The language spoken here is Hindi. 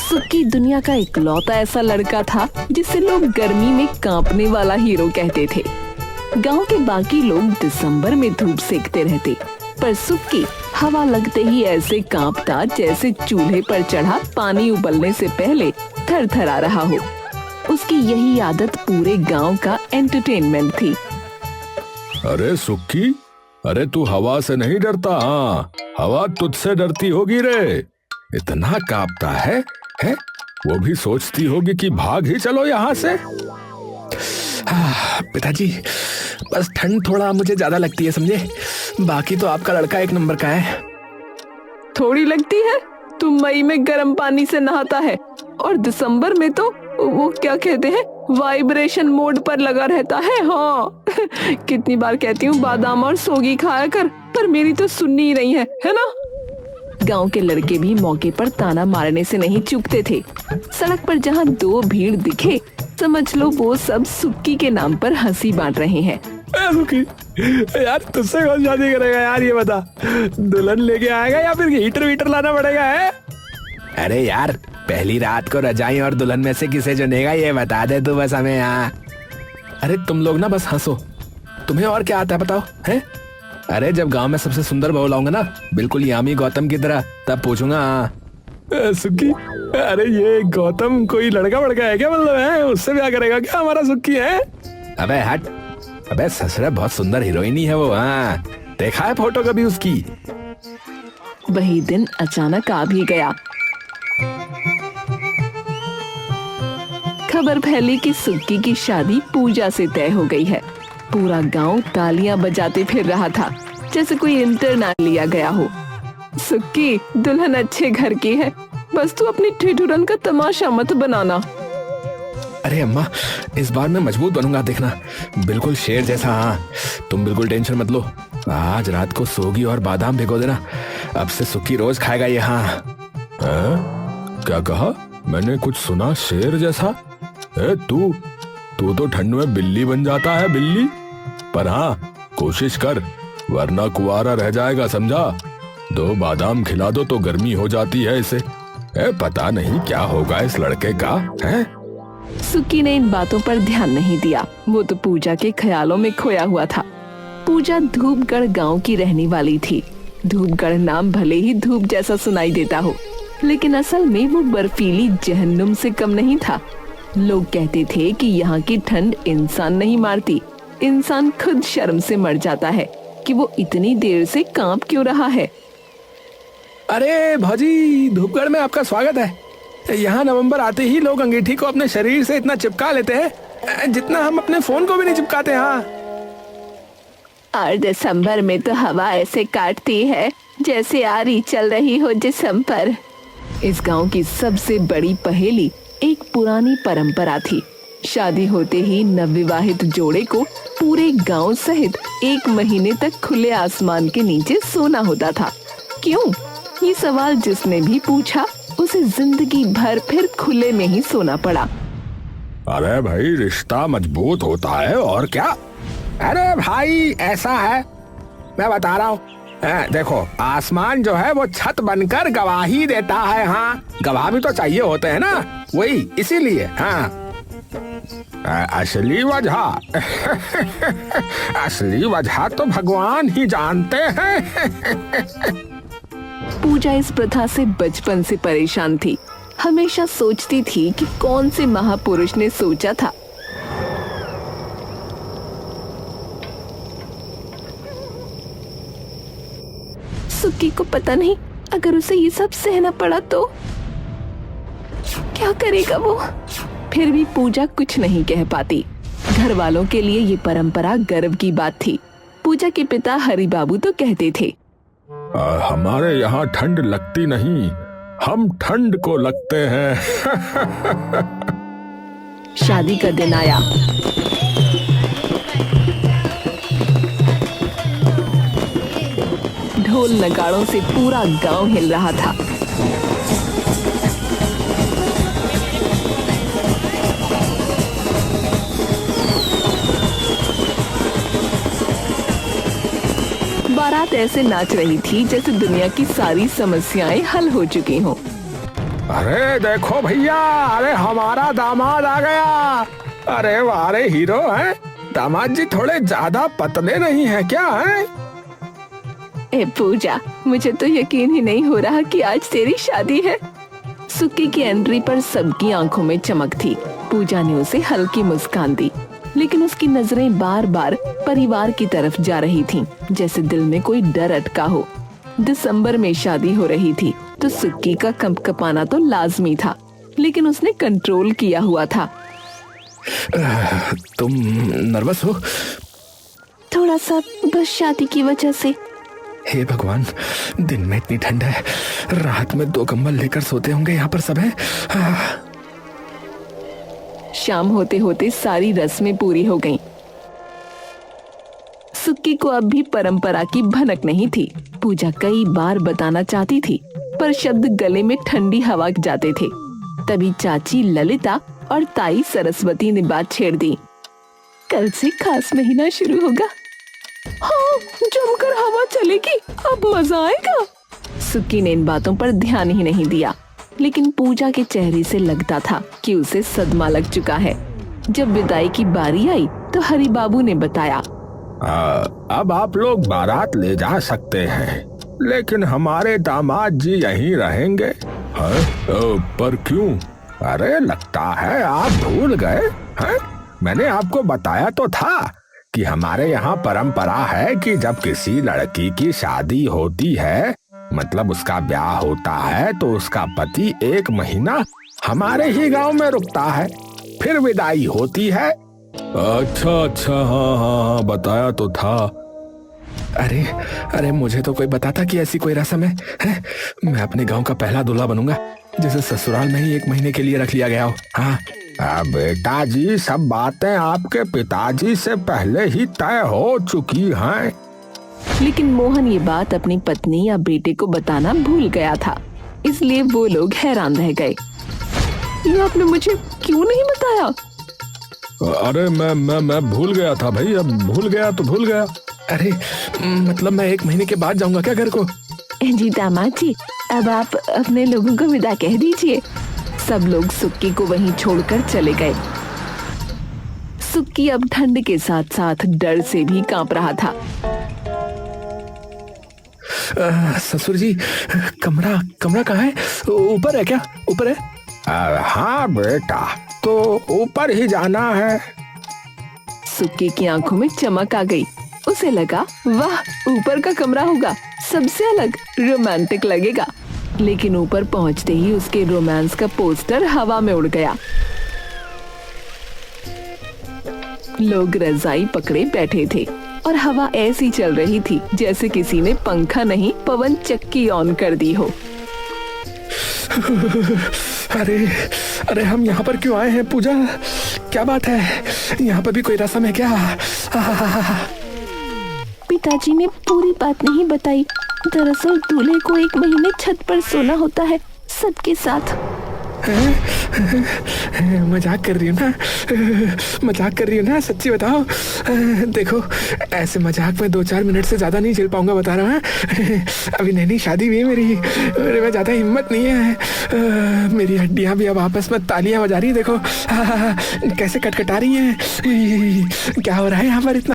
सुक्की दुनिया का इकलौता ऐसा लड़का था जिसे लोग गर्मी में कांपने वाला हीरो कहते थे। गांव के बाकी लोग दिसंबर में धूप सेकते रहते, पर सुक्की हवा लगते ही ऐसे कांपता जैसे चूल्हे पर चढ़ा पानी उबलने से पहले थरथरा रहा हो। उसकी यही आदत पूरे गांव का एंटरटेनमेंट थी। अरे सुक्की, अरे तू हवा से नहीं डरता? हाँ, हवा तुझसे डरती होगी रे। इतना कांपता है? वो भी सोचती होगी कि भाग ही चलो यहाँ से। पिताजी, बस ठंड थोड़ा मुझे ज्यादा लगती है, समझे? बाकी तो आपका लड़का एक नंबर का है। थोड़ी लगती है? तू मई में गर्म पानी से नहाता है और दिसंबर में तो वो क्या कहते हैं, वाइब्रेशन मोड पर लगा रहता है। हाँ कितनी बार कहती हूँ बादाम और सोगी खाया कर, पर मेरी तो सुननी ही नहीं है ना? गांव के लड़के भी मौके पर ताना मारने से नहीं चूकते थे। सड़क पर जहाँ दो भीड़ दिखे, समझ लो वो सब सुक्की के नाम पर हंसी बांट रहे हैं। सुक्की, यार तुझसे कौन शादी करेगा यार, ये बता। दुल्हन लेके आएगा या फिर हीटर वीटर लाना पड़ेगा है? अरे यार, पहली रात को रजाई और दुल्हन में से किसे चुनेगा ये बता दे तू बस हमें। यहाँ अरे तुम लोग ना बस हंसो, तुम्हें और क्या आता है बताओ है? अरे जब गांव में सबसे सुंदर बहू लाऊंगा ना, बिल्कुल यामी गौतम की तरह, तब पूछूंगा। सुक्की, अरे ये गौतम कोई लड़का वड़का है क्या? मतलब है उससे ब्याह करेगा क्या हमारा सुक्की है? अबे हट, अबे ससुरा बहुत सुंदर हीरोइन है वो। हाँ, देखा है फोटो कभी उसकी? वही दिन अचानक आ भी गया। खबर फैली कि सुक्की की शादी पूजा से तय हो गई है। पूरा गांव तालियां बजाते फिर रहा था जैसे कोई इंटरनेट लिया गया हो। सुक्की, दुल्हन अच्छे घर की है, बस तू अपनी ठिठुरन का तमाशा मत बनाना। अरे अम्मा, इस बार मैं मजबूत बनूंगा, देखना, बिल्कुल शेर जैसा। हाँ, तुम बिल्कुल टेंशन मत लो। आज रात को सोगी और बादाम भिगो देना, अब से सुक्की रोज खाएगा ये। हाँ, क्या कहा? मैंने कुछ सुना शेर जैसा? तू तो ठंड में बिल्ली बन जाता है, बिल्ली। पर हाँ, कोशिश कर, वरना कुंवारा रह जाएगा, समझा? 2 बादाम खिला दो तो गर्मी हो जाती है इसे। पता नहीं क्या होगा इस लड़के का है? सुक्की ने इन बातों पर ध्यान नहीं दिया। वो तो पूजा के ख्यालों में खोया हुआ था। पूजा धूपगढ़ गांव की रहने वाली थी। धूपगढ़ नाम भले ही धूप जैसा सुनाई देता हो, लेकिन असल में वो बर्फीली जहन्नुम से कम नहीं था। लोग कहते थे कि यहाँ की ठंड इंसान नहीं मारती, इंसान खुद शर्म से मर जाता है कि वो इतनी देर से कांप क्यों रहा है। अरे भाजी, धूपगढ़ में आपका स्वागत है। यहाँ नवंबर आते ही लोग अंगीठी को अपने शरीर से इतना चिपका लेते हैं जितना हम अपने फोन को भी नहीं चिपकाते। हाँ, और दिसंबर में तो हवा ऐसे काटती है जैसे आरी चल रही हो जिस्म पर। इस गांव की सबसे बड़ी पहेली एक पुरानी परंपरा थी। शादी होते ही नवविवाहित जोड़े को पूरे गांव सहित 1 महीने तक खुले आसमान के नीचे सोना होता था। क्यों? ये सवाल जिसने भी पूछा उसे जिंदगी भर फिर खुले में ही सोना पड़ा। अरे भाई, रिश्ता मजबूत होता है और क्या। अरे भाई, ऐसा है, मैं बता रहा हूँ। देखो, आसमान जो है वो छत बनकर गवाही देता है। हाँ, गवाह भी तो चाहिए होते हैं ना, वही इसीलिए। हाँ, असली वजह असली वजह तो भगवान ही जानते हैं। पूजा इस प्रथा से बचपन से परेशान थी। हमेशा सोचती थी कि कौन से महापुरुष ने सोचा था। सुक्की को पता नहीं, अगर उसे ये सब सहना पड़ा तो क्या करेगा वो? फिर भी पूजा कुछ नहीं कह पाती। घर वालों के लिए ये परंपरा गर्व की बात थी। पूजा के पिता हरि बाबू तो कहते थे, हमारे यहाँ ठंड लगती नहीं, हम ठंड को लगते हैं। शादी का दिन आया। ढोल नगाड़ों से पूरा गांव हिल रहा था। बारात ऐसे नाच रही थी जैसे दुनिया की सारी समस्याएं हल हो चुकी हों। अरे देखो भैया, अरे हमारा दामाद आ गया। अरे वाह रे हीरो है। दामाद जी थोड़े ज्यादा पतले नहीं है क्या है? ए पूजा, मुझे तो यकीन ही नहीं हो रहा कि आज तेरी शादी है। सुक्की की एंट्री पर सबकी आंखों में चमक थी। पूजा ने उसे हल्की मुस्कान दी, लेकिन उसकी नजरें बार बार परिवार की तरफ जा रही थीं, जैसे दिल में कोई डर अटका हो। दिसंबर में शादी हो रही थी तो सुक्की का कंपकपाना तो लाजमी था, लेकिन उसने कंट्रोल किया हुआ था। तुम नर्वस हो? थोड़ा सा, बस शादी की वजह से। हे भगवान, दिन में इतनी ठंड है, रात में 2 कंबल लेकर सोते होंगे यहाँ पर सब है। शाम होते होते सारी रस्में पूरी हो गईं। सुक्की को अब भी परंपरा की भनक नहीं थी। पूजा कई बार बताना चाहती थी, पर शब्द गले में ठंडी हवा जाते थे। तभी चाची ललिता और ताई सरस्वती ने बात छेड़ दी। कल से खास महीना शुरू होगा। हाँ, जमकर हवा चलेगी, अब मजा आएगा। सुक्की ने इन बातों पर ध्यान ही नहीं दिया, लेकिन पूजा के चेहरे से लगता था कि उसे सदमा लग चुका है। जब विदाई की बारी आई तो हरि बाबू ने बताया, अब आप लोग बारात ले जा सकते हैं, लेकिन हमारे दामाद जी यहीं रहेंगे। पर क्यों? अरे लगता है आप भूल गए हैं? मैंने आपको बताया तो था कि हमारे यहाँ परंपरा है कि जब किसी लड़की की शादी होती है, मतलब उसका ब्याह होता है, तो उसका पति 1 महीना हमारे ही गांव में रुकता है, फिर विदाई होती है। अच्छा, हाँ, बताया तो था। अरे मुझे तो कोई बताता कि ऐसी कोई रस्म है? मैं अपने गांव का पहला दूल्हा बनूंगा जिसे ससुराल में ही 1 महीने के लिए रख लिया गया हो। हाँ बेटा जी, सब बातें आपके पिताजी से पहले ही तय हो चुकी हैं। लेकिन मोहन ये बात अपनी पत्नी या बेटे को बताना भूल गया था, इसलिए वो लोग हैरान रह गए। ये आपने मुझे क्यों नहीं बताया? अरे मैं भूल गया था भाई, अब भूल गया तो भूल गया। अरे मतलब मैं 1 महीने के बाद जाऊंगा क्या घर को? जी दामाद जी, अब आप अपने लोगों को विदा कह दीजिए। सब लोग सुक्की को वहीं छोड़कर चले गए। सुक्की अब ठंड के साथ साथ डर से भी कांप रहा था। ससुर जी, कमरा कहाँ है? ऊपर है क्या? ऊपर है? हाँ बेटा, तो ऊपर ही जाना है। सुक्की की आंखों में चमक आ गई। उसे लगा, वाह, ऊपर का कमरा होगा, सबसे अलग, रोमांटिक लगेगा। लेकिन ऊपर पहुंचते ही उसके रोमांस का पोस्टर हवा में उड़ गया। लोग रजाई पकड़े बैठे थे और हवा ऐसी चल रही थी जैसे किसी ने पंखा नहीं, पवन चक्की ऑन कर दी हो। अरे हम यहाँ पर क्यों आए हैं पूजा? क्या बात है? यहाँ पर भी कोई रस्म है क्या? पिताजी ने पूरी बात नहीं बताई। दरअसल दूल्हे को 1 महीने छत पर सोना होता है सबके साथ। मजाक कर रही हो ना? सच्ची बताओ। देखो, ऐसे मजाक में 2-4 मिनट से ज्यादा नहीं झेल पाऊंगा, बता रहा हूँ। अभी नई शादी हुई है मेरी, में ज्यादा हिम्मत नहीं है। मेरी हड्डियां भी अब आपस में तालियां बजा रही है। देखो कैसे कटकटा रही हैं। क्या हो रहा है यहाँ पर इतना?